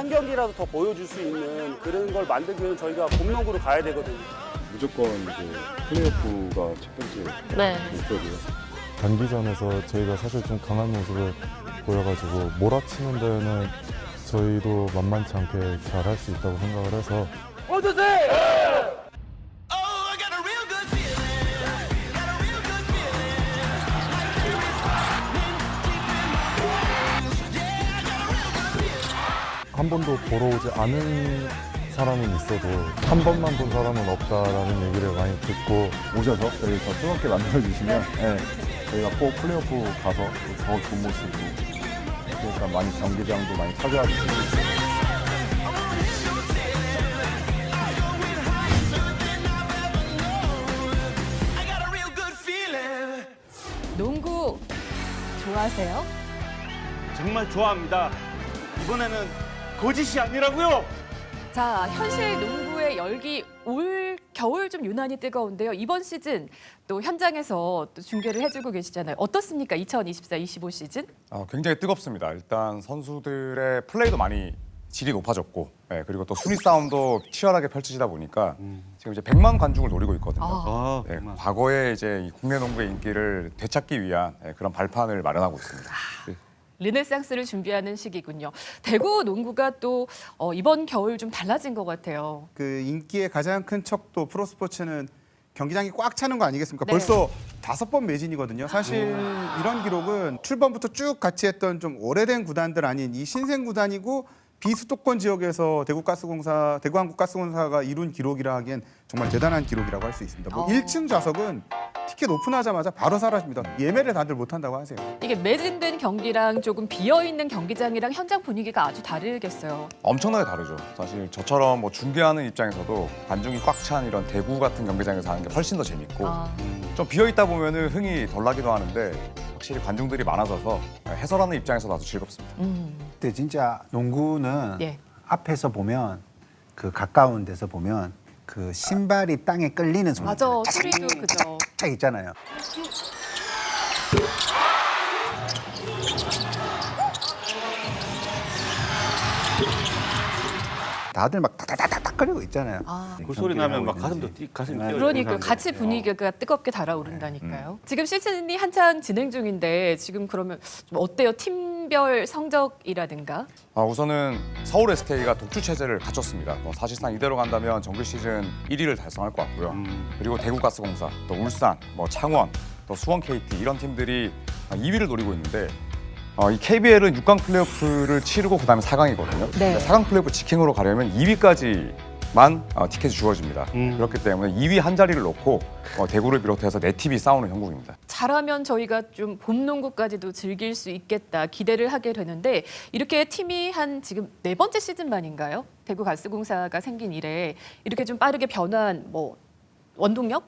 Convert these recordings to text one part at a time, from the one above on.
한 경기라도 더 보여줄 수 있는 그런 걸 만들기 위해서 저희가 봄농구로 가야 되거든요. 무조건 그 플레이오프가 첫 번째 네. 목표고요. 단기전에서 저희가 사실 좀 강한 모습을 보여가지고 몰아치는 데는 저희도 만만치 않게 잘 할 수 있다고 생각을 해서 한 번도 보러 오지 않은 사람은 있어도 한 번만 본 사람은 없다라는 얘기를 많이 듣고 오셔서 저희 더 뜨겁게 만들어주시면 네, 저희가 꼭 플레이오프 가서 더 좋은 모습으로 그러니까 많이 경기장도 많이 찾아와 주시고 농구 좋아하세요? 정말 좋아합니다. 이번에는 거짓이 아니라고요. 자, 현실 농구의 열기 올 겨울 좀 유난히 뜨거운데요. 이번 시즌 또 현장에서 또 중계를 해주고 계시잖아요. 어떻습니까? 2024-25 시즌? 굉장히 뜨겁습니다. 일단 선수들의 플레이도 많이 질이 높아졌고, 그리고 또 순위 싸움도 치열하게 펼쳐지다 보니까 지금 이제 100만 관중을 노리고 있거든요. 과거에 이제 이 국내 농구의 인기를 되찾기 위한 그런 발판을 마련하고 있습니다. 르네상스를 준비하는 시기군요. 대구 농구가 또 이번 겨울 좀 달라진 것 같아요. 그 인기의 가장 큰 척도 프로스포츠는 경기장이 꽉 차는 거 아니겠습니까? 네. 벌써 5번 매진이거든요. 사실 이런 기록은 출범부터 쭉 같이 했던 좀 오래된 구단들 아닌 이 신생 구단이고 비수도권 지역에서 대구한국가스공사가 이룬 기록이라 하기엔 정말 대단한 기록이라고 할 수 있습니다. 뭐 1층 좌석은 티켓 오픈하자마자 바로 사라집니다. 예매를 다들 못한다고 하세요. 이게 매진된 경기랑 조금 비어있는 경기장이랑 현장 분위기가 아주 다르겠어요. 엄청나게 다르죠. 사실 저처럼 뭐 중계하는 입장에서도 관중이 꽉 찬 이런 대구 같은 경기장에서 하는 게 훨씬 더 재밌고 좀 비어 있다 보면은 흥이 덜 나기도 하는데 확실히 관중들이 많아져서 해설하는 입장에서 아주 즐겁습니다. 근데 진짜 농구는 예. 앞에서 보면 그 가까운 데서 보면 그 신발이 땅에 끌리는 소리 맞아, 소리도 그죠. 딱 있잖아요. 다들 막 탁탁탁탁 거리고 있잖아요. 그 소리 나면 막 가슴이 뛰어요. 그러니까 같이 분위기가 뜨겁게 달아오른다니까요. 지금 시즌이 한창 진행 중인데 지금 그러면 좀 어때요? 팀별 성적이라든가? 우선은 서울 SK가 독주 체제를 갖췄습니다. 사실상 이대로 간다면 정규 시즌 1위를 달성할 것 같고요. 그리고 대구가스공사, 또 울산, 뭐 창원, 또 수원 KT 이런 팀들이 2위를 노리고 있는데 이 KBL은 6강 플레이오프를 치르고 그다음에 4강이거든요. 네. 4강 플레이오프 직행으로 가려면 2위까지만 티켓이 주어집니다. 그렇기 때문에 2위 한 자리를 놓고 대구를 비롯해서 4팀이 싸우는 형국입니다. 잘하면 저희가 좀 봄농구까지도 즐길 수 있겠다 기대를 하게 되는데 이렇게 팀이 한 지금 4번째 시즌 만인가요? 대구가스공사가 생긴 이래 이렇게 좀 빠르게 변한 뭐 원동력?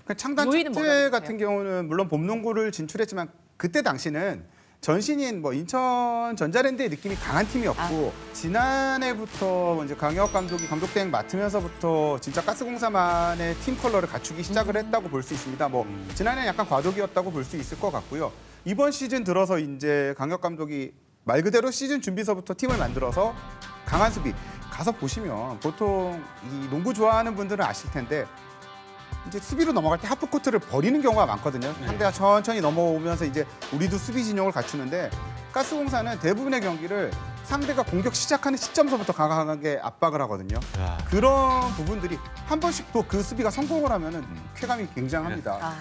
그 창단 요인은 첫째 뭐라고 같은 경우는 물론 봄농구를 진출했지만 그때 당시는 전신인 뭐 인천 전자랜드의 느낌이 강한 팀이었고 지난해부터 이제 강혁 감독이 감독 대행 맡으면서부터 진짜 가스공사만의 팀 컬러를 갖추기 시작을 했다고 볼 수 있습니다. 뭐 지난해 약간 과도기였다고 볼 수 있을 것 같고요. 이번 시즌 들어서 이제 강혁 감독이 말 그대로 시즌 준비서부터 팀을 만들어서 강한 수비 가서 보시면 보통 이 농구 좋아하는 분들은 아실 텐데. 이제 수비로 넘어갈 때 하프코트를 버리는 경우가 많거든요. 상대가 천천히 넘어오면서 이제 우리도 수비 진영을 갖추는데 가스공사는 대부분의 경기를 상대가 공격 시작하는 시점서부터 강하게 압박을 하거든요. 그런 부분들이 한 번씩 또 그 수비가 성공을 하면은 쾌감이 굉장합니다.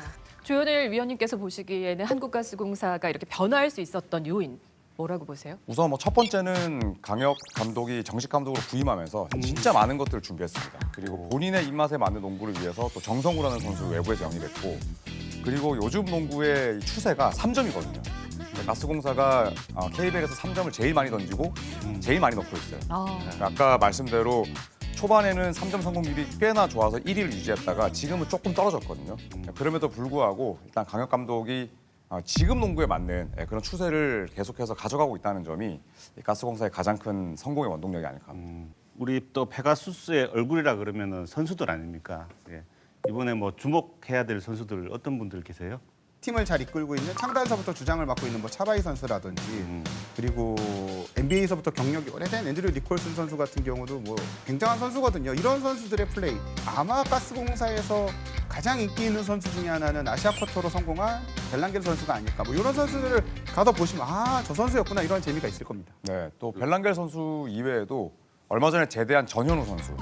조현일 위원님께서 보시기에는 한국가스공사가 이렇게 변화할 수 있었던 요인 뭐라고 보세요? 우선 뭐 첫 번째는 강혁 감독이 정식 감독으로 부임하면서 진짜 많은 것들을 준비했습니다. 그리고 본인의 입맛에 맞는 농구를 위해서 또 정성우라는 선수를 외부에서 영입했고 그리고 요즘 농구의 추세가 3점이거든요. 가스공사가 KBL에서 3점을 제일 많이 던지고 제일 많이 넣고 있어요. 아까 말씀대로 초반에는 3점 성공률이 꽤나 좋아서 1위를 유지했다가 지금은 조금 떨어졌거든요. 그럼에도 불구하고 일단 강혁 감독이 지금 농구에 맞는 그런 추세를 계속해서 가져가고 있다는 점이 가스공사의 가장 큰 성공의 원동력이 아닐까 합니다. 우리 또 페가수스의 얼굴이라 그러면은 선수들 아닙니까? 예. 이번에 뭐 주목해야 될 선수들 어떤 분들 계세요? 팀을 잘 이끌고 있는 창단서부터 주장을 맡고 있는 뭐 차바이 선수라든지 그리고 NBA에서부터 경력이 오래된 앤드류 니콜슨 선수 같은 경우도 뭐 굉장한 선수거든요. 이런 선수들의 플레이 아마 가스공사에서 가장 인기 있는 선수 중에 하나는 아시아 쿼터로 성공한 벨랑겔 선수가 아닐까. 뭐 이런 선수들을 가서 보시면 아, 저 선수였구나 이런 재미가 있을 겁니다. 네, 또 벨랑겔 선수 이외에도 얼마 전에 제대한 전현우 선수.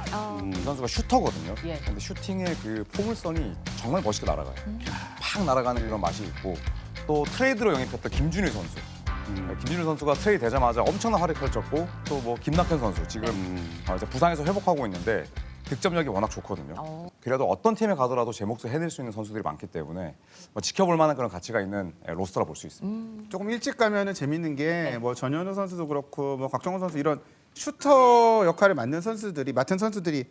이 선수가 슈터거든요. 예. 근데 슈팅의 그 포물선이 정말 멋있게 날아가요. 팍 날아가는 그런 맛이 있고 또 트레이드로 영입했던 김준일 선수. 네, 김준일 선수가 트레이드 되자마자 엄청난 활약 펼쳤고 또 뭐 김낙현 선수 지금 이제 부상에서 회복하고 있는데 득점력이 워낙 좋거든요. 그래도 어떤 팀에 가더라도 제 몫을 해낼 수 있는 선수들이 많기 때문에 뭐 지켜볼 만한 그런 가치가 있는 로스터라 볼 수 있습니다. 조금 일찍 가면은 재밌는 게 뭐 전현우 선수도 그렇고 뭐 곽정훈 선수 이런 슈터 역할을 맡는 선수들이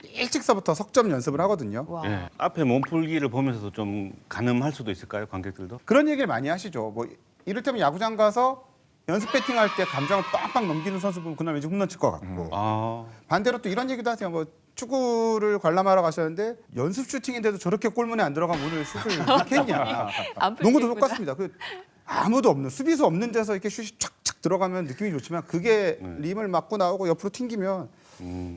일찍서부터 석점 연습을 하거든요. 와. 예. 앞에 몸풀기를 보면서도 좀 가늠할 수도 있을까요, 관객들도? 그런 얘기를 많이 하시죠. 뭐 이를테면 야구장 가서 연습 배팅할 때 감정을 빵빵 넘기는 선수 보면 그날 왠지 홈런 칠 것 같고 아, 반대로 또 이런 얘기도 하세요. 뭐 축구를 관람하러 가셨는데 연습 슈팅인데도 저렇게 골문에 안 들어가면 오늘 슛을 넣겠냐. 안 농구도 풀리구나. 똑같습니다. 그 아무도 없는 수비수 없는 데서 이렇게 슛이 촥촥 들어가면 느낌이 좋지만 그게 림을 맞고 나오고 옆으로 튕기면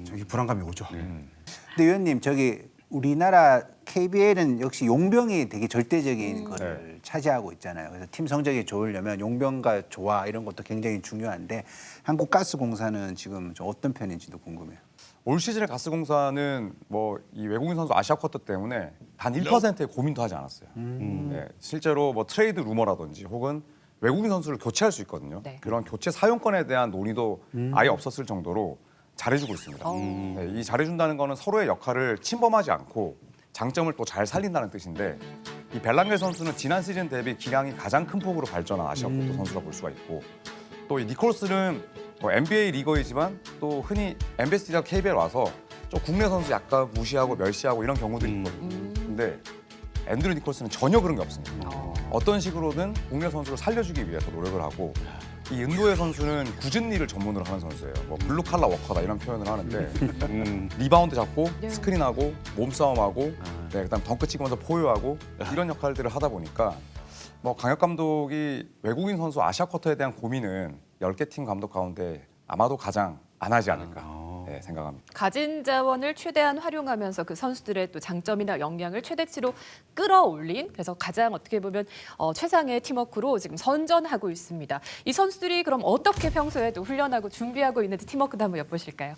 저기 불안감이 오죠. 근데 위원님 저기 우리나라 KBL은 역시 용병이 되게 절대적인 거를 차지하고 있잖아요. 그래서 팀 성적이 좋으려면 용병과 조화 이런 것도 굉장히 중요한데 한국가스공사는 지금 좀 어떤 편인지도 궁금해요. 올 시즌에 가스공사는 뭐 이 외국인 선수 아시아 쿼터 때문에 단 1%의 고민도 하지 않았어요. 네, 실제로 뭐 트레이드 루머라든지 혹은 외국인 선수를 교체할 수 있거든요. 네. 그런 교체 사용권에 대한 논의도 아예 없었을 정도로 잘해주고 있습니다. 네, 이 잘해준다는 거는 서로의 역할을 침범하지 않고 장점을 또 잘 살린다는 뜻인데 이 벨랑겔 선수는 지난 시즌 대비 기량이 가장 큰 폭으로 발전한 아시아 쿼터 선수라 볼 수가 있고 또 이 니콜스는 뭐 NBA 리거이지만 또 흔히 MBC나 KBL 와서 좀 국내 선수 약간 무시하고 멸시하고 이런 경우들이 있거든요. 근데 앤드류 니콜스는 전혀 그런 게 없습니다. 어떤 식으로든 국내 선수를 살려주기 위해서 노력을 하고 이 은도의 선수는 굳은 일을 전문으로 하는 선수예요. 뭐 블루 칼라 워커다 이런 표현을 하는데 리바운드 잡고 스크린하고 몸싸움하고 네, 그다음 덩크 치면서 포효하고 이런 역할들을 하다 보니까 뭐 강혁 감독이 외국인 선수 아시아 쿼터에 대한 고민은 10개 팀 감독 가운데 아마도 가장 안 하지 않을까 네, 생각합니다. 가진 자원을 최대한 활용하면서 그 선수들의 또 장점이나 역량을 최대치로 끌어올린 그래서 가장 어떻게 보면 최상의 팀워크로 지금 선전하고 있습니다. 이 선수들이 그럼 어떻게 평소에 또 훈련하고 준비하고 있는지 팀워크도 한번 엿보실까요?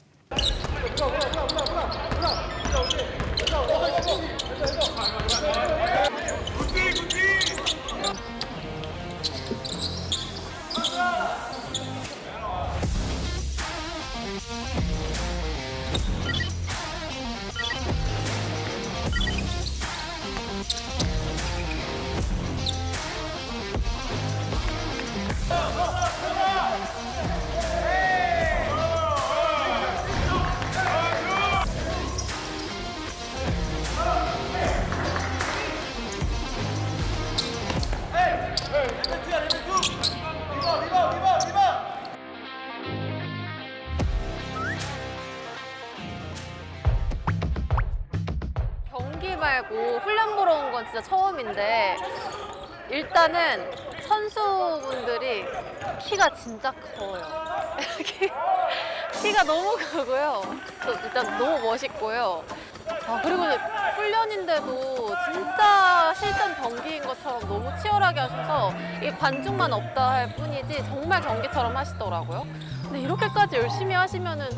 경기 말고 훈련 보러 온 건 진짜 처음인데 일단은 선수분들이 키가 진짜 커요. 키가 너무 크고요. 일단 너무 멋있고요. 그리고 훈련인데도 진짜 실전 경기인 것처럼 너무 치열하게 하셔서 이게 관중만 없다 할 뿐이지 정말 경기처럼 하시더라고요. 근데 이렇게까지 열심히 하시면은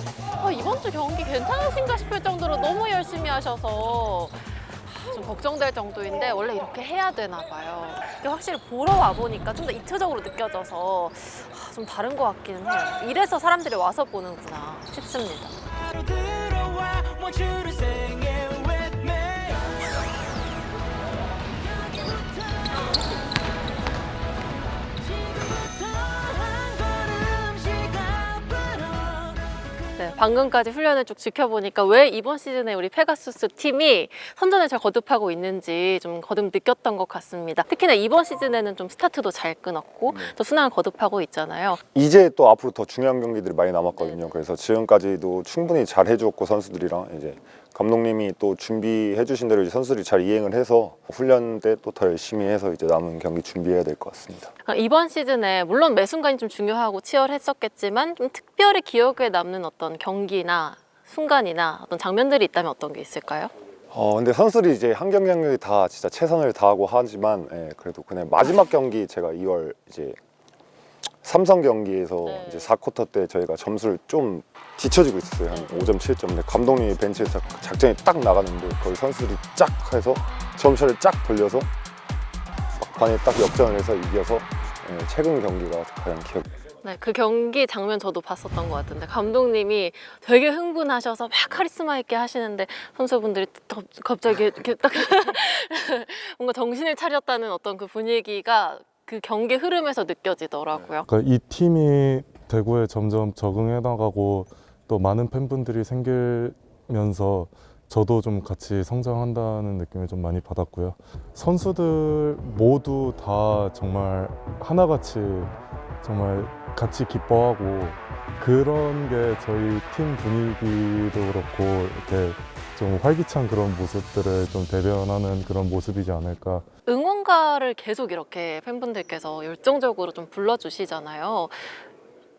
이번 주 경기 괜찮으신가 싶을 정도로 너무 열심히 하셔서 좀 걱정될 정도인데 원래 이렇게 해야 되나 봐요. 이게 확실히 보러 와보니까 좀 더 입체적으로 느껴져서 좀 다른 것 같기는 해요. 이래서 사람들이 와서 보는구나 싶습니다. 네, 방금까지 훈련을 쭉 지켜보니까 왜 이번 시즌에 우리 페가수스 팀이 선전을 잘 거듭하고 있는지 좀 거듭 느꼈던 것 같습니다. 특히나 이번 시즌에는 좀 스타트도 잘 끊었고 또 순항을 거듭하고 있잖아요. 이제 또 앞으로 더 중요한 경기들이 많이 남았거든요. 그래서 지금까지도 충분히 잘 해줬고 선수들이랑 이제 감독님이 또 준비해 주신 대로 이제 선수들이 잘 이행을 해서 훈련 때 또 더 열심히 해서 이제 남은 경기 준비해야 될 것 같습니다. 이번 시즌에 물론 매 순간이 좀 중요하고 치열했었겠지만 좀 특별히 기억에 남는 어떤 경기나 순간이나 어떤 장면들이 있다면 어떤 게 있을까요? 근데 선수들이 이제 한 경기 한 경기 다 진짜 최선을 다하고 하지만 그래도 그냥 마지막 경기 제가 2월 이제 삼성 경기에서 네. 이제 4쿼터 때 저희가 점수를 좀 뒤처지고 있었어요. 한 5점, 7점. 근데 감독님이 벤치에서 작전이 딱 나가는데 거기 선수들이 쫙 해서 점수를 쫙 돌려서 막판에 딱 역전을 해서 이겨서 최근 경기가 가장 기억이 나요. 네, 그 경기 장면 저도 봤었던 것 같은데 감독님이 되게 흥분하셔서 막 카리스마 있게 하시는데 선수분들이 갑자기 이렇게 딱 뭔가 정신을 차렸다는 어떤 그 분위기가 그 경기 흐름에서 느껴지더라고요. 그러니까 이 팀이 대구에 점점 적응해 나가고 또 많은 팬분들이 생기면서 저도 좀 같이 성장한다는 느낌을 좀 많이 받았고요. 선수들 모두 다 정말 하나같이 정말 같이 기뻐하고 그런 게 저희 팀 분위기도 그렇고 이렇게 좀 활기찬 그런 모습들을 좀 대변하는 그런 모습이지 않을까. 응원가를 계속 이렇게 팬분들께서 열정적으로 좀 불러주시잖아요.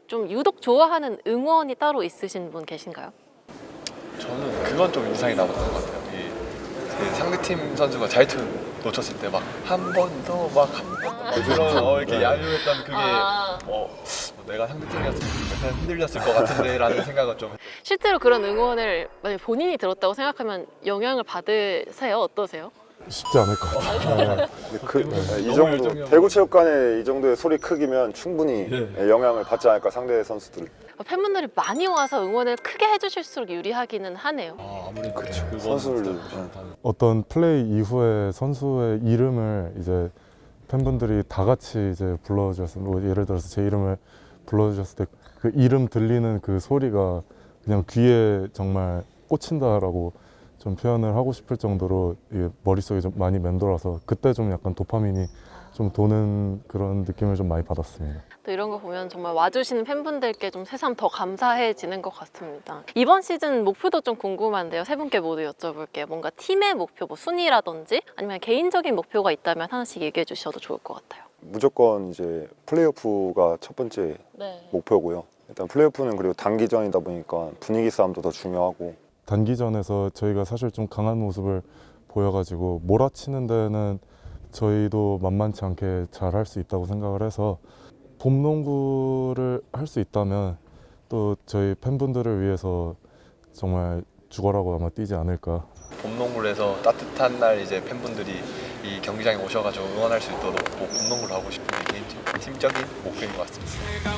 좀 유독 좋아하는 응원이 따로 있으신 분 계신가요? 저는 그건 좀 인상이 남았던 것 같아요. 그 상대팀 선수가 자유투 놓쳤을 때 막 한 번 더 막 그런 이렇게 야유했던 그게 내가 상대팀이었으면 약간 흔들렸을 것 같은데라는 생각은 좀. 실제로 그런 응원을 만약 본인이 들었다고 생각하면 영향을 받으세요? 어떠세요? 쉽지 않을 것 같아요. 이 정도 대구체육관에 이 정도의 소리 크기면 충분히 영향을 받지 않을까 상대 선수들. 팬분들이 많이 와서 응원을 크게 해주실수록 유리하기는 하네요. 아무래도 그렇죠. 선수를 어떤 플레이 이후에 선수의 이름을 이제 팬분들이 다 같이 이제 불러주셨을 뭐 예를 들어서 제 이름을 불러주셨을 때 그 이름 들리는 그 소리가 그냥 귀에 정말 꽂힌다라고 좀 표현을 하고 싶을 정도로 이게 머릿속에 좀 많이 맴돌아서 그때 좀 약간 도파민이 좀 도는 그런 느낌을 좀 많이 받았습니다. 또 이런 거 보면 정말 와주시는 팬분들께 좀 새삼 더 감사해지는 것 같습니다. 이번 시즌 목표도 좀 궁금한데요. 세 분께 모두 여쭤볼게요. 뭔가 팀의 목표, 뭐 순위라든지 아니면 개인적인 목표가 있다면 하나씩 얘기해 주셔도 좋을 것 같아요. 무조건 이제 플레이오프가 첫 번째 목표고요. 일단 플레이오프는 그리고 단기전이다 보니까 분위기 싸움도 더 중요하고 단기전에서 저희가 사실 좀 강한 모습을 보여가지고 몰아치는 데는 저희도 만만치 않게 잘 할 수 있다고 생각을 해서 봄농구를 할 수 있다면 또 저희 팬분들을 위해서 정말 죽어라고 아마 뛰지 않을까. 봄농구를 해서 따뜻한 날 이제 팬분들이 이 경기장에 오셔가지고 응원할 수 있도록 꼭 봄농구를 하고 싶은 게 팀적인 목표인 것 같습니다.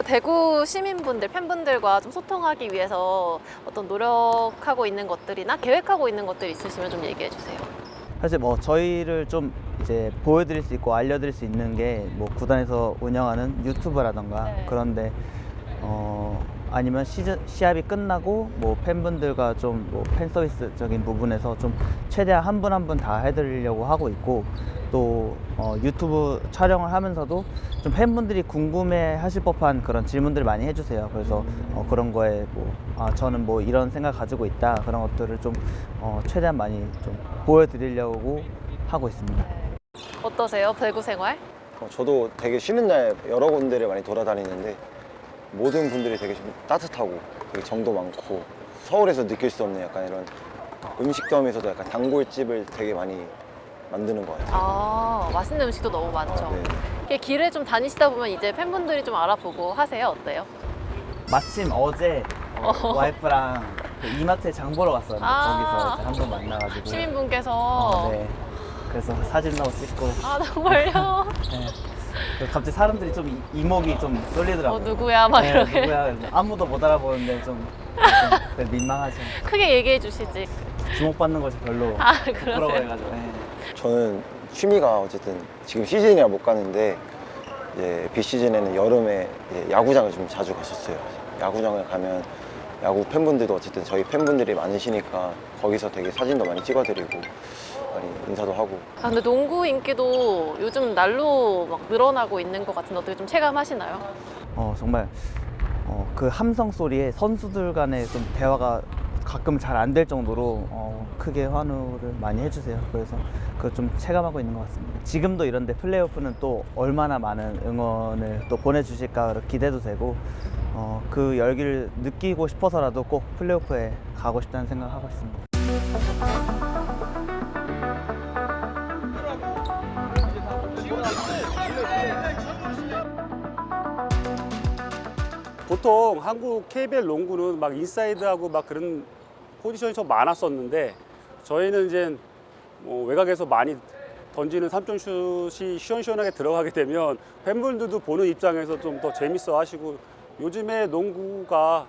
대구 시민분들, 팬분들과 좀 소통하기 위해서 어떤 노력하고 있는 것들이나 계획하고 있는 것들 있으시면 좀 얘기해 주세요. 사실 뭐 저희를 좀 이제 보여드릴 수 있고 알려드릴 수 있는 게 뭐 구단에서 운영하는 유튜브라던가 그런데 아니면 시합이 끝나고 뭐 팬분들과 좀 뭐 팬 서비스적인 부분에서 좀 최대한 한 분 한 분 다 해드리려고 하고 있고 또 유튜브 촬영을 하면서도 좀 팬분들이 궁금해하실 법한 그런 질문들을 많이 해주세요. 그래서 그런 거에 뭐 저는 뭐 이런 생각 가지고 있다 그런 것들을 좀 최대한 많이 좀 보여드리려고 하고 있습니다. 어떠세요, 대구 생활? 저도 되게 쉬는 날 여러 군데를 많이 돌아다니는데 모든 분들이 되게 좀 따뜻하고 되게 정도 많고 서울에서 느낄 수 없는 약간 이런 음식점에서도 약간 단골집을 되게 많이 만드는 것 같아요. 아, 맛있는 음식도 너무 많죠. 이게 길을 좀 다니시다 보면 이제 팬분들이 좀 알아보고 하세요. 어때요? 마침 어제 와이프랑 그 이마트에 장 보러 갔어요. 거기서 한 번 만나가지고 시민분께서 네. 그래서 사진도 찍고. 아, 정말요? 네. 갑자기 사람들이 좀 이목이 좀 쏠리더라고요. 누구야? 막 이렇게. 누구야? 아무도 못 알아보는데 좀 민망하죠. 크게 얘기해 주시지. 주목받는 것이 별로 부끄러워해가지고. 저는 취미가 어쨌든 지금 시즌이라 못 가는데 이제 비시즌에는 여름에 이제 야구장을 좀 자주 갔었어요. 야구장을 가면 야구 팬분들도 어쨌든 저희 팬분들이 많으시니까 거기서 되게 사진도 많이 찍어드리고 많이 인사도 하고. 아, 근데 농구 인기도 요즘 날로 막 늘어나고 있는 것 같은데 어떻게 좀 체감하시나요? 정말 그 함성 소리에 선수들 간의 좀 대화가 가끔 잘 안 될 정도로 크게 환호를 많이 해주세요. 그래서 그걸 좀 체감하고 있는 것 같습니다. 지금도 이런데 플레이오프는 또 얼마나 많은 응원을 또 보내주실까 기대도 되고 그 열기를 느끼고 싶어서라도 꼭 플레이오프에 가고 싶다는 생각을 하고 있습니다. 보통 한국 KBL 농구는 막 인사이드하고 막 그런 포지션이 좀 많았었는데 저희는 이제 뭐 외곽에서 많이 던지는 3점 슛이 시원시원하게 들어가게 되면 팬분들도 보는 입장에서 좀 더 재밌어 하시고 요즘에 농구가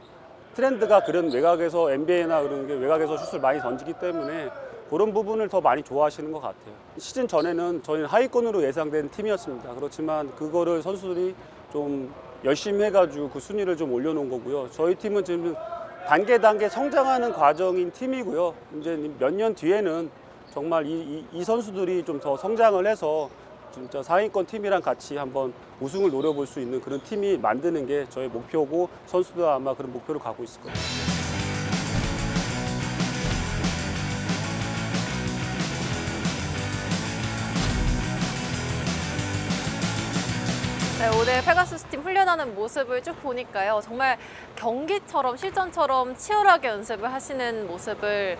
트렌드가 그런 외곽에서 NBA나 그런 게 외곽에서 슛을 많이 던지기 때문에 그런 부분을 더 많이 좋아하시는 것 같아요. 시즌 전에는 저희는 하위권으로 예상된 팀이었습니다. 그렇지만 그거를 선수들이 좀 열심히 해가지고 그 순위를 좀 올려놓은 거고요. 저희 팀은 지금 단계 성장하는 과정인 팀이고요. 이제 몇 년 뒤에는 정말 이 선수들이 좀 더 성장을 해서 진짜 상위권 팀이랑 같이 한번 우승을 노려볼 수 있는 그런 팀이 만드는 게 저희 목표고 선수도 아마 그런 목표를 갖고 있을 거예요. 네, 오늘 페가수스 팀 훈련하는 모습을 쭉 보니까요. 정말 경기처럼 실전처럼 치열하게 연습을 하시는 모습을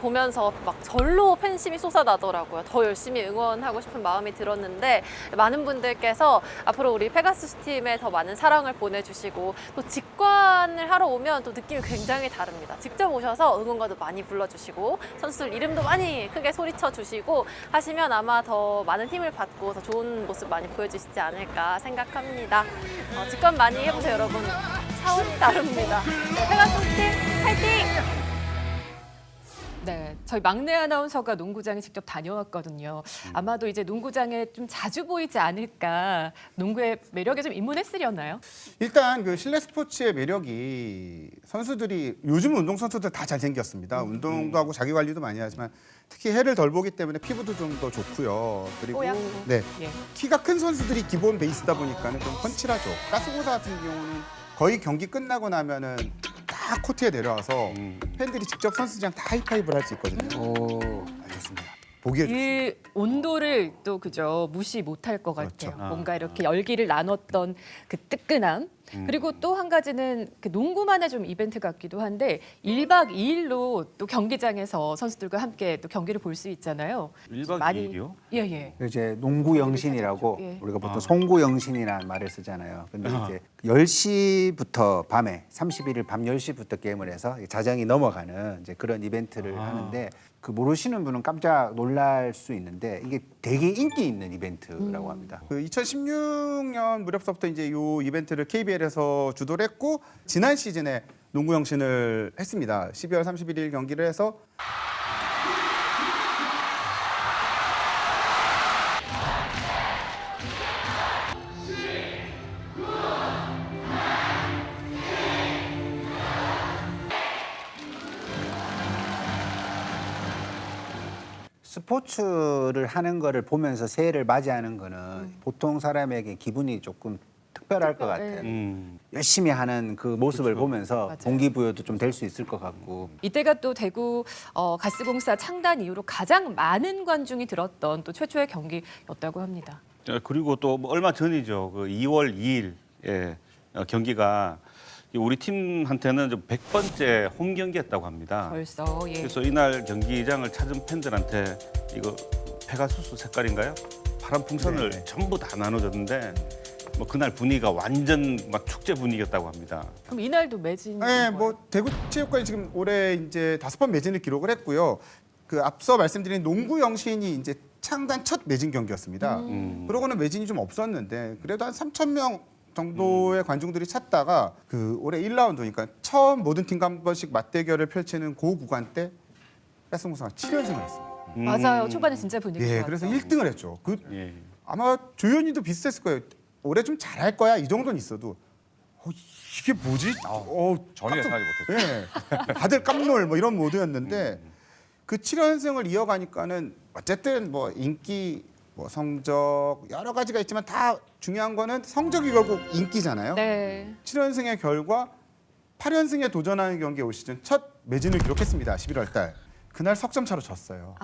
보면서 막 절로 팬심이 솟아나더라고요. 더 열심히 응원하고 싶은 마음이 들었는데 많은 분들께서 앞으로 우리 페가수스 팀에 더 많은 사랑을 보내주시고 또 직관을 하러 오면 또 느낌이 굉장히 다릅니다. 직접 오셔서 응원가도 많이 불러주시고 선수들 이름도 많이 크게 소리쳐 주시고 하시면 아마 더 많은 힘을 받고 더 좋은 모습 많이 보여주시지 않을까 생각합니다. 직관 많이 해보세요, 여러분. 차원이 다릅니다. 네, 페가수스 팀 파이팅! 네, 저희 막내 아나운서가 농구장에 직접 다녀왔거든요. 아마도 이제 농구장에 좀 자주 보이지 않을까. 농구의 매력에 좀 입문했으려나요? 일단 그 실내 스포츠의 매력이 선수들이 요즘 운동 선수들 다 잘생겼습니다. 운동도 하고 자기 관리도 많이 하지만 특히 해를 덜 보기 때문에 피부도 좀 더 좋고요. 그리고 뽀얗고. 네, 예. 키가 큰 선수들이 기본 베이스다 보니까는 좀 펀치라죠. 가스고사 같은 경우는 거의 경기 끝나고 나면은 딱 코트에 내려와서 팬들이 직접 선수장 다 하이파이브를 할 수 있거든요. 알겠습니다. 보기에 좋습니다. 이 온도를 또 그저 무시 못할 것 같아요. 그렇죠. 뭔가 이렇게 열기를 나눴던 그 뜨끈함. 그리고 또 한 가지는 그 농구만의 좀 이벤트 같기도 한데 1박 2일로 또 경기장에서 선수들과 함께 또 경기를 볼 수 있잖아요. 1박 많이- 2일이요? 예. 이제 농구 영신이라고 예. 우리가 보통 송구 영신이라는 말을 쓰잖아요. 근데 이제 10시부터 밤에 31일 밤 10시부터 게임을 해서 자정이 넘어가는 이제 그런 이벤트를 하는데 그 모르시는 분은 깜짝 놀랄 수 있는데 이게 되게 인기 있는 이벤트라고 합니다. 그 2016년 무렵서부터 이제 이 이벤트를 KBL에서 주도를 했고 지난 시즌에 농구 영신을 했습니다. 12월 31일 경기를 해서 스포츠를 하는 거를 보면서 새해를 맞이하는 거는 보통 사람에게 기분이 조금 특별할 것 같아요. 열심히 하는 그 모습을 보면서 맞아요. 동기부여도 좀 될 수 있을 것 같고. 이때가 또 대구 가스공사 창단 이후로 가장 많은 관중이 들었던 또 최초의 경기였다고 합니다. 그리고 또뭐 얼마 전이죠. 그 2월 2일 경기가 우리 팀한테는 좀 100번째 홈 경기였다고 합니다. 벌써 예. 그래서 이날 경기장을 찾은 팬들한테 이거 페가수스 색깔인가요? 파란 풍선을 네네. 전부 다 나눠줬는데 뭐 그날 분위기가 완전 막 축제 분위기였다고 합니다. 그럼 이날도 매진. 네, 뭐 대구체육관이 지금 올해 이제 5번 매진을 기록을 했고요. 그 앞서 말씀드린 농구 영신이 이제 창단 첫 매진 경기였습니다. 그러고는 매진이 좀 없었는데 그래도 한 3,000명 정도의 관중들이 찼다가 그 올해 1라운드니까 처음 모든 팀과 한 번씩 맞대결을 펼치는 그 구간 때 가스공사가 7연승을 했습니다. 맞아요. 초반에 진짜 분위기 예, 좋았죠. 그래서 1등을 했죠. 그 예. 아마 조현이도 비슷했을 거예요. 올해 좀 잘할 거야 이 정도는 있어도 이게 뭐지? 전혀 예상하지 못했어요. 네. 다들 깜놀 뭐 이런 모드였는데 그 7연승을 이어가니까는 어쨌든 뭐 인기, 뭐 성적 여러 가지가 있지만 다 중요한 거는 성적이 결국 인기잖아요. 네. 7연승의 결과 8연승에 도전하는 경기에 올 시즌 첫 매진을 기록했습니다. 11월 달. 그날 석점 차로 졌어요.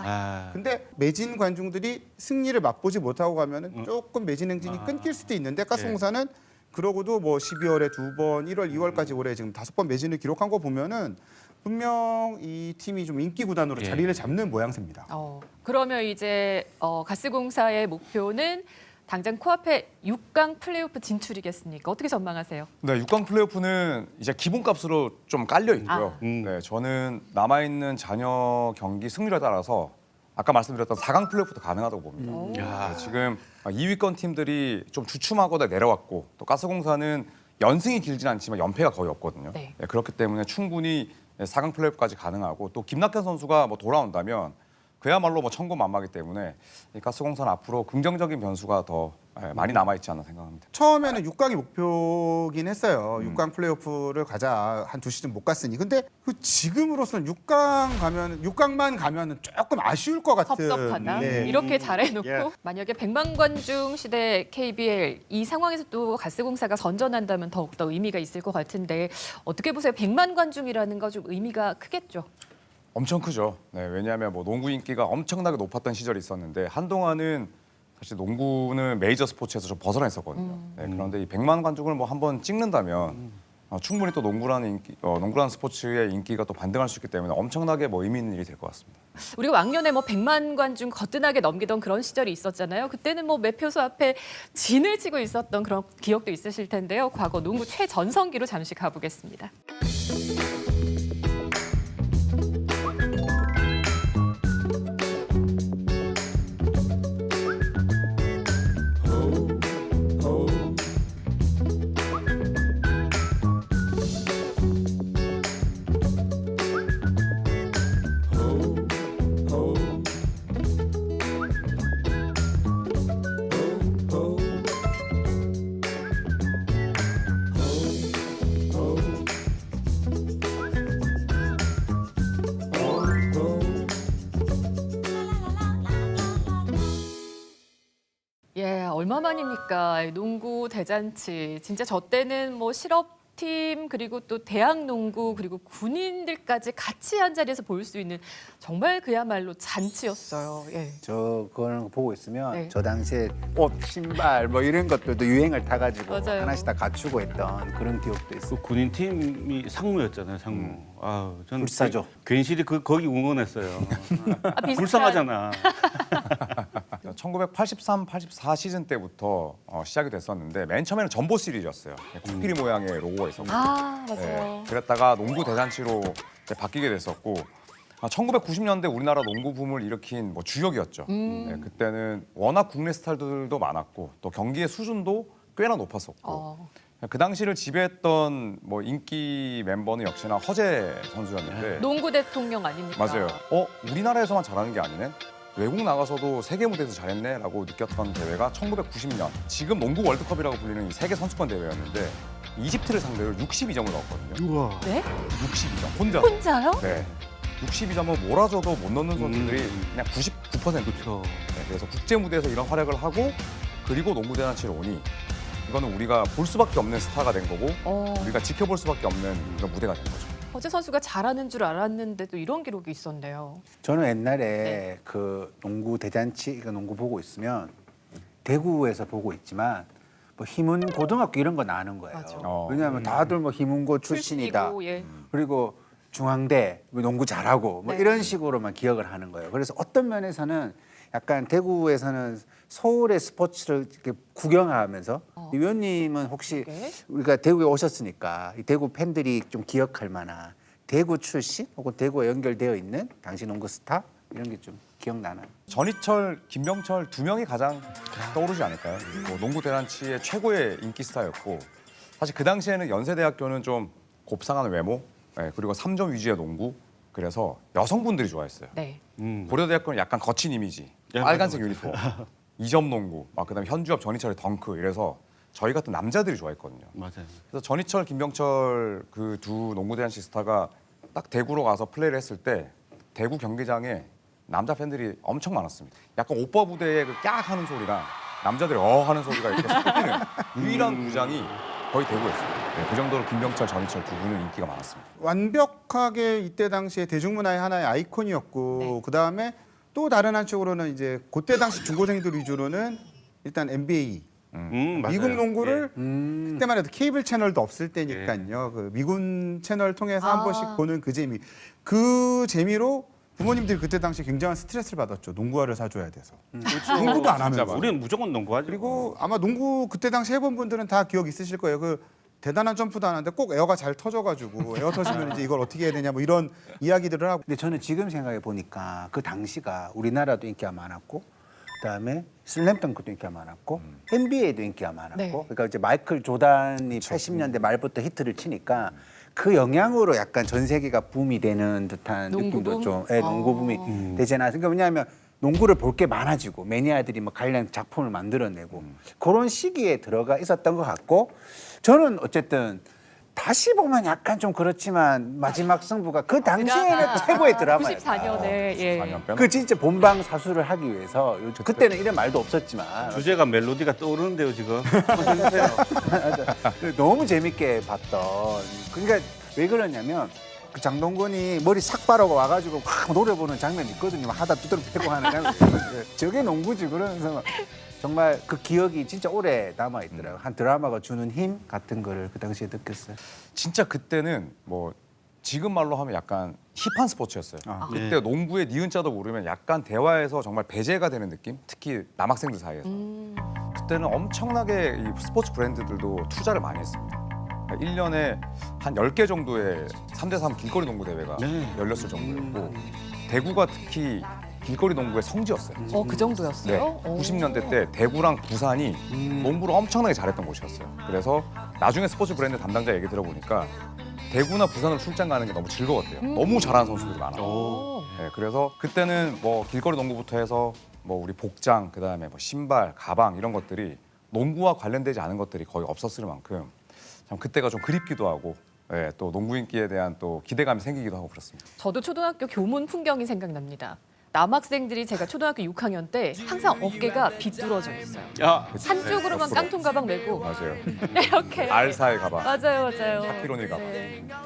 근데 매진 관중들이 승리를 맛보지 못하고 가면은 조금 매진 행진이 끊길 수도 있는데 가스공사는 그러고도 뭐 12월에 2번, 1월, 2월까지 올해 지금 5번 매진을 기록한 거 보면은 분명 이 팀이 좀 인기 구단으로 자리를 잡는 모양새입니다. 그러면 이제 가스공사의 목표는 당장 코앞에 6강 플레이오프 진출이겠습니까? 어떻게 전망하세요? 네, 6강 플레이오프는 이제 기본값으로 좀 깔려 있고요. 네, 저는 남아 있는 잔여 경기 승률에 따라서 아까 말씀드렸던 4강 플레이오프도 가능하다고 봅니다. 네, 지금 2위권 팀들이 좀 주춤하거나 내려왔고 또 가스공사는 연승이 길진 않지만 연패가 거의 없거든요. 네. 네, 그렇기 때문에 충분히 4강 플레이오프까지 가능하고 또 김낙현 선수가 뭐 돌아온다면 그야말로 뭐 천군만마기 때문에 이 가스공사는 앞으로 긍정적인 변수가 더 많이 남아 있지 않나 생각합니다. 처음에는 6강이 목표긴 했어요. 6강 플레이오프를 가자. 한 2시즌 못 갔으니. 근데 그 지금으로서는 6강만 가면은 조금 아쉬울 것 같은. 섭섭하다. 네. 이렇게 잘해놓고 예. 만약에 100만 관중 시대 KBL 이 상황에서 또 가스공사가 선전한다면 더욱더 의미가 있을 것 같은데 어떻게 보세요? 100만 관중이라는 거 좀 의미가 크겠죠? 엄청 크죠. 네, 왜냐하면 뭐 농구 인기가 엄청나게 높았던 시절이 있었는데 한동안은 사실 농구는 메이저 스포츠에서 좀 벗어나 있었거든요. 네, 그런데 이 100만 관중을 뭐 한번 찍는다면 충분히 또 농구라는 스포츠의 인기가 또 반등할 수 있기 때문에 엄청나게 뭐 의미 있는 일이 될 것 같습니다. 우리가 왕년에 뭐 100만 관중 거뜬하게 넘기던 그런 시절이 있었잖아요. 그때는 뭐 매표소 앞에 진을 치고 있었던 그런 기억도 있으실 텐데요. 과거 농구 최전성기로 잠시 가보겠습니다. 예, 얼마만입니까? 농구 대잔치. 진짜 저 때는 뭐 실업팀 그리고 또 대학 농구 그리고 군인들까지 같이 한 자리에서 볼 수 있는 정말 그야말로 잔치였어요. 예. 저 그런 거 보고 있으면 네. 저 당시에 옷, 신발 뭐 이런 것들도 유행을 타가지고 맞아요. 하나씩 다 갖추고 했던 그런 기억도 있어요. 그 군인 팀이 상무였잖아요, 상무. 아, 저는 불사조. 괜시리 거기 응원했어요. 비슷한- 불쌍하잖아. 1983, 84 시즌 때부터 시작이 됐었는데 맨 처음에는 전보 시리즈였어요. 코끼리 모양의 로고가 있었고. 아, 맞아요. 네, 그랬다가 농구 대잔치로 이제 바뀌게 됐었고 1990년대 우리나라 농구 붐을 일으킨 뭐 주역이었죠. 네, 그때는 워낙 국내 스타들도 많았고 또 경기의 수준도 꽤나 높았었고 그 당시를 지배했던 뭐 인기 멤버는 역시나 허재 선수였는데 농구 대통령 아닙니까? 맞아요. 우리나라에서만 잘하는 게 아니네. 외국 나가서도 세계 무대에서 잘했네라고 느꼈던 대회가 1990년 지금 농구 월드컵이라고 불리는 이 세계 선수권 대회였는데 이집트를 상대로 62점을 넣었거든요. 우와. 네? 62점 혼자. 혼자요? 네. 62점을 몰아줘도 못 넣는 선수들이 그냥 99%. 그렇죠. 네, 그래서 국제 무대에서 이런 활약을 하고 그리고 농구 대잔치를 오니 이거는 우리가 볼 수밖에 없는 스타가 된 거고 우리가 지켜볼 수밖에 없는 그런 무대가 된 거죠. 허재 선수가 잘하는 줄 알았는데도 이런 기록이 있었네요. 저는 옛날에 네. 그 농구 대잔치, 그 농구 보고 있으면 대구에서 보고 있지만 뭐 희문 고등학교 이런 거 나는 거예요. 맞아. 왜냐하면 다들 뭐 희문고 출신이다. 출신이고, 예. 그리고 중앙대 뭐 농구 잘하고 뭐 네. 이런 식으로만 기억을 하는 거예요. 그래서 어떤 면에서는 약간 대구에서는 서울의 스포츠를 이렇게 구경하면서 이 위원님은 혹시 네. 우리가 대구에 오셨으니까 이 대구 팬들이 좀 기억할 만한 대구 출신 혹은 대구에 연결되어 있는 당시 농구 스타 이런 게 좀 기억나나요? 전희철, 김병철 두 명이 가장 떠오르지 않을까요? 뭐 농구 대잔치의 최고의 인기 스타였고 사실 그 당시에는 연세대학교는 좀 곱상한 외모 그리고 3점 위주의 농구 그래서 여성분들이 좋아했어요. 네. 고려대학교는 약간 거친 이미지, 야, 빨간색 맞아. 유니폼, 2점 농구, 막 그다음에 현주엽, 전희철의 덩크 이래서 저희 같은 남자들이 좋아했거든요. 맞아요. 그래서 전희철, 김병철 그 두 농구 대잔치 스타가 딱 대구로 가서 플레이를 했을 때 대구 경기장에 남자 팬들이 엄청 많았습니다. 약간 오빠 부대의 그 깍 하는 소리랑 남자들이 하는 소리가 이렇게 섞이는 유일한 구장이 거의 대구였어요. 네, 그 정도로 김병철, 전희철 두 분은 인기가 많았습니다. 완벽하게 이때 당시에 대중문화의 하나의 아이콘이었고 네. 그다음에 또 다른 한쪽으로는 이제 그때 당시 중고생들 위주로는 일단 NBA 맞아요. 미국 농구를 음. 그때만 해도 케이블 채널도 없을 때니까요. 그 미군 채널 통해서 한 번씩 보는 그 재미. 그 재미로 부모님들이 그때 당시 굉장한 스트레스를 받았죠. 농구화를 사줘야 돼서. 농구도 안 하면서. 우리는 무조건 농구하죠. 그리고 아마 농구 그때 당시 해본 분들은 다 기억 있으실 거예요. 그 대단한 점프도 하는데 꼭 에어가 잘 터져가지고 에어 터지면 이제 이걸 어떻게 해야 되냐 뭐 이런 이야기들을 하고. 근데 저는 지금 생각해 보니까 그 당시가 우리나라도 인기가 많았고 그다음에 슬램덩크도 인기가 많았고 NBA도 인기가 많았고 네. 그러니까 이제 마이클 조단이 80년대 말부터 히트를 치니까 그 영향으로 약간 전 세계가 붐이 되는 듯한 농구 느낌도 붐? 좀 농구 붐이 되지 않았을까. 그러니까 왜냐하면 농구를 볼 게 많아지고 매니아들이 뭐 관련 작품을 만들어내고 그런 시기에 들어가 있었던 것 같고 저는 어쨌든 다시 보면 약간 좀 그렇지만 마지막 승부가 그 당시에는 최고의 드라마였어요. 94년에 예. 4년 빼놓고. 그 진짜 본방 사수를 하기 위해서 그때는 이런 말도 없었지만 주제가 멜로디가 떠오르는데요 지금. 한번 해주세요. 너무 재밌게 봤던. 그러니까 왜 그러냐면 그 장동건이 머리 싹 바르고 와가지고 확 노래 부르는 장면이 있거든요. 막 하다 두드러 패고 하는 저게 농구지 그러면서 막 정말 그 기억이 진짜 오래 남아 있더라고요. 한 드라마가 주는 힘 같은 거를 그 당시에 느꼈어요. 진짜 그때는 뭐 지금 말로 하면 약간 힙한 스포츠였어요. 그때 농구의 니은자도 모르면 약간 대화에서 정말 배제가 되는 느낌? 특히 남학생들 사이에서. 그때는 엄청나게 이 스포츠 브랜드들도 투자를 많이 했습니다. 그러니까 1년에 한 10개 정도의 3대3 길거리 농구 대회가 열렸을 정도였고 대구가 특히 길거리 농구의 성지였어요. 그 정도였어요? 네, 90년대 때 대구랑 부산이 농구를 엄청나게 잘했던 곳이었어요. 그래서 나중에 스포츠 브랜드 담당자 얘기 들어보니까 대구나 부산으로 출장 가는 게 너무 즐거웠대요. 너무 잘하는 선수들이 많아요. 네, 그래서 그때는 뭐 길거리 농구부터 해서 뭐 우리 복장, 그다음에 뭐 신발, 가방 이런 것들이 농구와 관련되지 않은 것들이 거의 없었을 만큼 참 그때가 좀 그립기도 하고 네, 또 농구 인기에 대한 또 기대감이 생기기도 하고 그렇습니다. 저도 초등학교 교문 풍경이 생각납니다. 남학생들이 제가 초등학교 6학년 때 항상 어깨가 비뚤어져 있어요. 야, 한쪽으로만 깡통 가방 메고 맞아요. 이렇게. 알사의 가방. 맞아요. 샤키로닐 가방.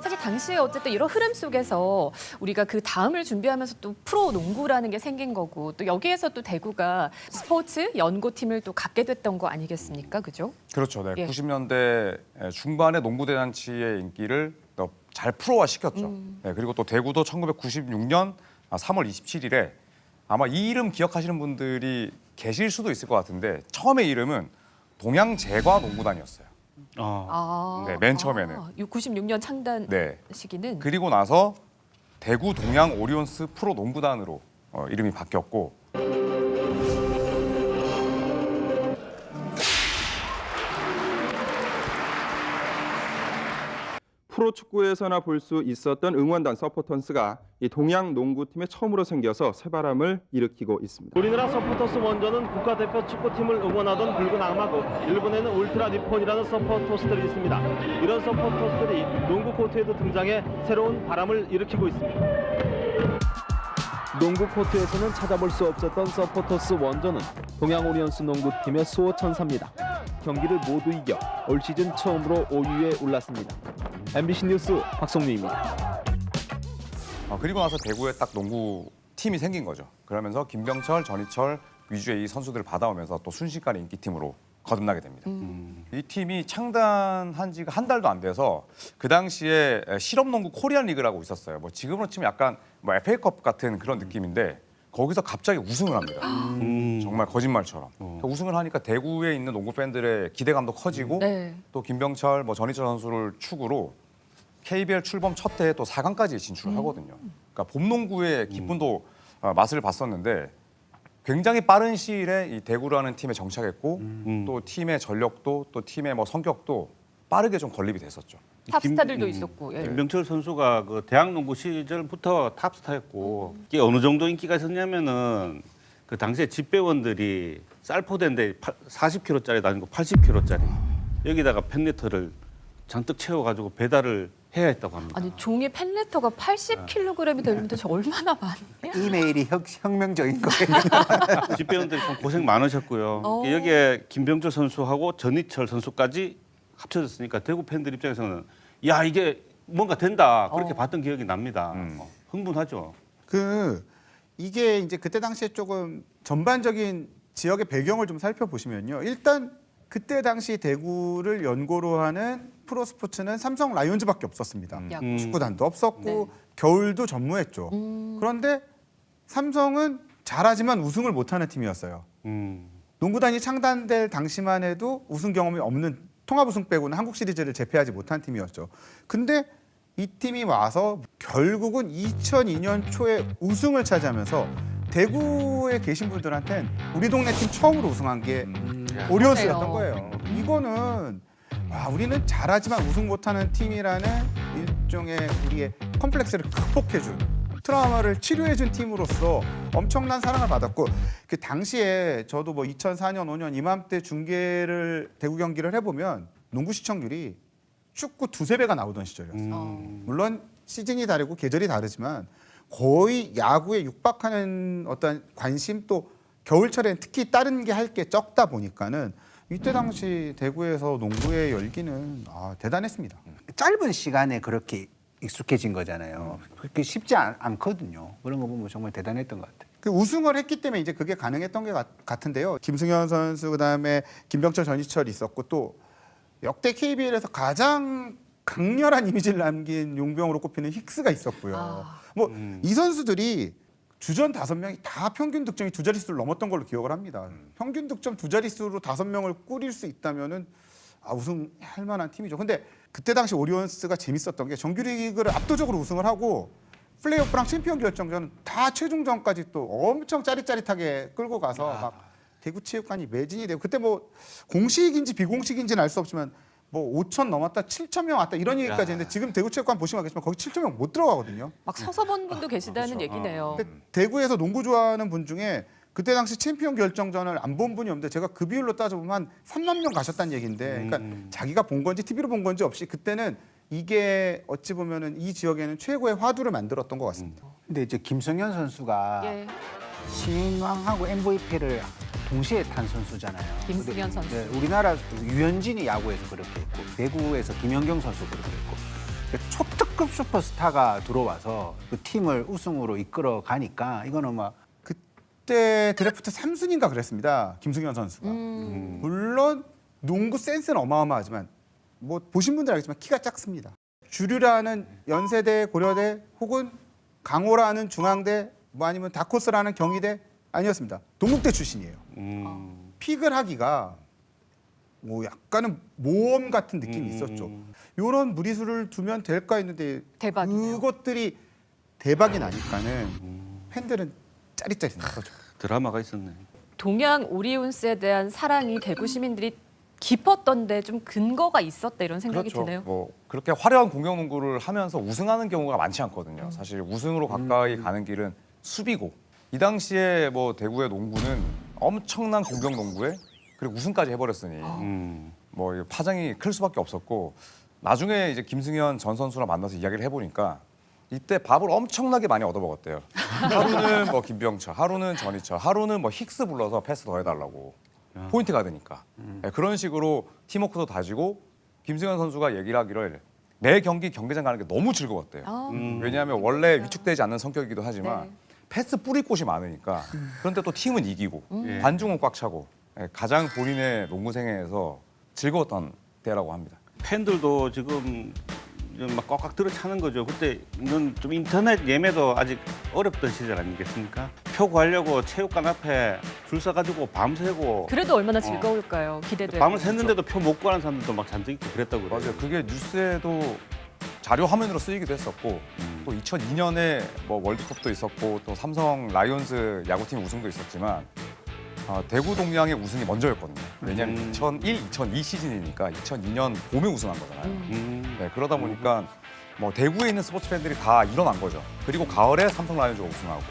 사실 당시에 어쨌든 이런 흐름 속에서 우리가 그 다음을 준비하면서 또 프로 농구라는 게 생긴 거고 또 여기에서 또 대구가 스포츠 연고팀을 또 갖게 됐던 거 아니겠습니까? 그죠? 그렇죠. 네. 예. 90년대 중반에 농구 대잔치의 인기를 더 잘 프로화 시켰죠. 네, 그리고 또 대구도 1996년 3월 27일에 아마 이 이름 기억하시는 분들이 계실 수도 있을 것 같은데 처음에 이름은 동양제과 농구단이었어요. 네, 맨 처음에는. 96년 창단 네. 시기는 그리고 나서 대구 동양 오리온스 프로 농구단으로 이름이 바뀌었고 프로축구에서나 볼 수 있었던 응원단 서포턴스가 이 동양 농구팀에 처음으로 생겨서 새바람을 일으키고 있습니다. 우리나라 서포터스 원조는 국가대표 축구팀을 응원하던 붉은 악마고 일본에는 울트라 니폰이라는 서포터스들이 있습니다. 이런 서포터스들이 농구 코트에도 등장해 새로운 바람을 일으키고 있습니다. 농구 코트에서는 찾아볼 수 없었던 서포터스 원조는 동양 오리온스 농구팀의 수호천사입니다. 경기를 모두 이겨 올 시즌 처음으로 5위에 올랐습니다. MBC 뉴스 박성유입니다. 그리고 나서 대구에 딱 농구 팀이 생긴 거죠. 그러면서 김병철, 전희철 위주의 이 선수들을 받아오면서 또 순식간에 인기팀으로 거듭나게 됩니다. 이 팀이 창단한 지가 한 달도 안 돼서 그 당시에 실업농구 코리안 리그라고 있었어요. 뭐 지금으로 치면 약간 뭐 FA컵 같은 그런 느낌인데 거기서 갑자기 우승을 합니다. 정말 거짓말처럼. 우승을 하니까 대구에 있는 농구 팬들의 기대감도 커지고 또 김병철, 뭐 전희철 선수를 축으로 KBL 출범 첫 해에 또 4강까지 진출을 하거든요. 그러니까 봄농구의 기쁨도 맛을 봤었는데 굉장히 빠른 시일에 이 대구라는 팀에 정착했고 또 팀의 전력도 또 팀의 뭐 성격도 빠르게 좀 건립이 됐었죠. 탑스타들도 있었고. 예. 김병철 선수가 그 대학농구 시절부터 탑스타였고 이게 어느 정도 인기가 있었냐면은 그 당시에 집배원들이 쌀포대인데 40kg짜리 아니고 80kg짜리 여기다가 팬레터를 잔뜩 채워가지고 배달을 해야 했다고 합니다. 아니 종이 팬레터가 80kg이 되면 도대체 얼마나 많냐? 이메일이 혁명적인 거예요. 집배원들이 참 고생 많으셨고요. 오. 여기에 김병철 선수하고 전희철 선수까지 합쳐졌으니까 대구 팬들 입장에서는 야 이게 뭔가 된다 그렇게 봤던 기억이 납니다. 흥분하죠. 이게 이제 그때 당시에 조금 전반적인 지역의 배경을 좀 살펴보시면요. 일단 그때 당시 대구를 연고로 하는 프로스포츠는 삼성 라이온즈밖에 없었습니다. 축구단도 없었고 겨울도 전무했죠. 그런데 삼성은 잘하지만 우승을 못하는 팀이었어요. 농구단이 창단될 당시만 해도 우승 경험이 없는 통합 우승 빼고는 한국 시리즈를 제패하지 못한 팀이었죠. 근데 이 팀이 와서 결국은 2002년 초에 우승을 차지하면서 대구에 계신 분들한테는 우리 동네 팀 처음으로 우승한 게 오리온스였던 거예요. 이거는 와, 우리는 잘하지만 우승 못하는 팀이라는 일종의 우리의 컴플렉스를 극복해준 트라우마를 치료해준 팀으로서 엄청난 사랑을 받았고 그 당시에 저도 뭐 2004년, 5년 이맘때 중계를 대구 경기를 해보면 농구 시청률이 축구 2~3배가 나오던 시절이었어요. 물론 시즌이 다르고 계절이 다르지만 거의 야구에 육박하는 어떤 관심 또 겨울철엔 특히 다른 게 할 게 적다 보니까는 이때 당시 대구에서 농구의 열기는 대단했습니다. 짧은 시간에 그렇게 익숙해진 거잖아요. 그렇게 쉽지 않거든요. 그런 거 보면 정말 대단했던 것 같아요. 그 우승을 했기 때문에 이제 그게 가능했던 게 같은데요. 김승현 선수 그다음에 김병철, 전희철 있었고 또 역대 KBL에서 가장 강렬한 이미지를 남긴 용병으로 꼽히는 힉스가 있었고요. 뭐 이 선수들이 주전 5명이 다 평균 득점이 2자릿수를 넘었던 걸로 기억을 합니다. 평균 득점 2자릿수로 5명을 꾸릴 수 있다면은 우승할 만한 팀이죠. 근데 그때 당시 오리온스가 재밌었던 게 정규리그를 압도적으로 우승을 하고 플레이오프랑 챔피언 결정전 다 최종전까지 또 엄청 짜릿짜릿하게 끌고 가서 막 대구체육관이 매진이 되고 그때 뭐 공식인지 비공식인지는 알 수 없지만 뭐 5천 넘었다, 7천 명 왔다 이런 얘기까지 했는데 지금 대구체육관 보시면 알겠지만 거기 7천 명 못 들어가거든요. 막 서서 본 분도 계시다는 얘기네요. 근데 대구에서 농구 좋아하는 분 중에 그때 당시 챔피언 결정전을 안 본 분이 없는데 제가 그 비율로 따져보면 한 3만 명 가셨다는 얘기인데 그러니까 자기가 본 건지 TV로 본 건지 없이 그때는 이게 어찌 보면은 이 지역에는 최고의 화두를 만들었던 것 같습니다. 근데 이제 김승현 선수가 신인왕하고 MVP를 동시에 탄 선수잖아요. 김승현 선수. 네, 우리나라 유현진이 야구에서 그렇게 했고 대구에서 김연경 선수 그렇게 했고 그러니까 초특급 슈퍼스타가 들어와서 그 팀을 우승으로 이끌어 가니까 이거는 막 그때 드래프트 3순위인가 그랬습니다. 김승현 선수가. 물론 농구 센스는 어마어마하지만 뭐 보신 분들 알겠지만 키가 작습니다. 주류라는 연세대, 고려대 혹은 강호라는 중앙대 뭐 아니면 다코스라는 경희대 아니었습니다. 동국대 출신이에요. 픽을 하기가 뭐 약간은 모험 같은 느낌이 있었죠. 이런 무리수를 두면 될까 했는데 대박이네요. 그것들이 대박이 나니까는 팬들은 짜릿짜릿한 거죠. 드라마가 있었네. 동양 오리온스에 대한 사랑이 대구 시민들이 깊었던데 좀 근거가 있었다 이런 생각이 드네요. 뭐 그렇게 화려한 공격 농구를 하면서 우승하는 경우가 많지 않거든요. 사실 우승으로 가까이 가는 길은 수비고 이 당시에 뭐 대구의 농구는 엄청난 공격 농구에 그리고 우승까지 해버렸으니 뭐 파장이 클 수밖에 없었고 나중에 이제 김승현 전 선수랑 만나서 이야기를 해보니까 이때 밥을 엄청나게 많이 얻어먹었대요. 하루는 뭐 김병철, 하루는 전희철, 하루는 뭐 힉스 불러서 패스 더 해달라고. 포인트가 되니까. 네, 그런 식으로 팀워크도 다지고 김승현 선수가 얘기를 하기를 매 경기 경기장 가는 게 너무 즐거웠대요. 왜냐하면 원래 위축되지 않는 성격이기도 하지만 패스 뿌릴 곳이 많으니까 그런데 또 팀은 이기고 관중은 꽉 차고 가장 본인의 농구 생애에서 즐거웠던 때라고 합니다. 팬들도 지금 막 꽉꽉 들어차는 거죠. 그때는 좀 인터넷 예매도 아직 어렵던 시절 아니겠습니까? 표 구하려고 체육관 앞에 줄 서가지고 밤새고. 그래도 얼마나 즐거울까요? 기대돼요. 밤을 샜는데도 표 못 구하는 사람들도 막 잔뜩 있고 그랬다고 그래요. 맞아요. 그게 뉴스에도 자료 화면으로 쓰이기도 했었고 또 2002년에 뭐 월드컵도 있었고 또 삼성 라이온즈 야구팀 우승도 있었지만 대구 동양의 우승이 먼저였거든요. 왜냐하면 2001, 2002 시즌이니까 2002년 봄에 우승한 거잖아요. 네, 그러다 보니까 뭐 대구에 있는 스포츠 팬들이 다 일어난 거죠. 그리고 가을에 삼성 라이온즈가 우승하고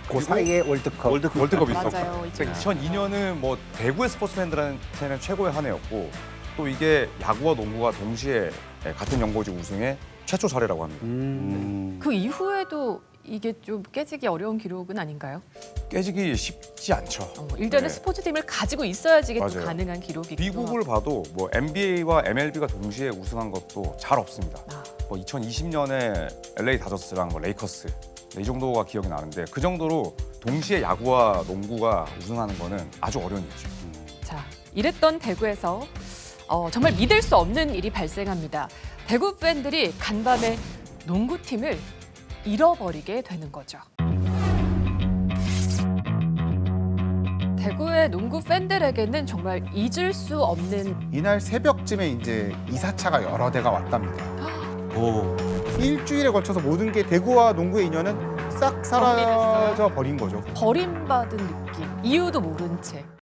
그 사이에 월드컵이 있었고 맞아요, 그러니까 2002년은 뭐 대구의 스포츠 팬들한테는 최고의 한 해였고 또 이게 야구와 농구가 동시에 같은 연고지 우승의 최초 사례라고 합니다. 그 이후에도 이게 좀 깨지기 어려운 기록은 아닌가요? 깨지기 쉽지 않죠. 일단은 네. 스포츠팀을 가지고 있어야지 이게 또 맞아요. 가능한 기록이기도 미국을 하고. 봐도 뭐 NBA와 MLB가 동시에 우승한 것도 잘 없습니다. 뭐 2020년에 LA 다저스랑 뭐 레이커스 이 정도가 기억이 나는데 그 정도로 동시에 야구와 농구가 우승하는 거는 아주 어려운 일이죠. 자, 이랬던 대구에서 정말 믿을 수 없는 일이 발생합니다. 대구 팬들이 간밤에 농구팀을 잃어버리게 되는 거죠. 대구의 농구 팬들에게는 정말 잊을 수 없는 이날 새벽쯤에 이제 이사차가 여러 대가 왔답니다. 일주일에 걸쳐서 모든 게 대구와 농구의 인연은 싹 사라져 버린 거죠. 버림받은 느낌, 이유도 모른 채.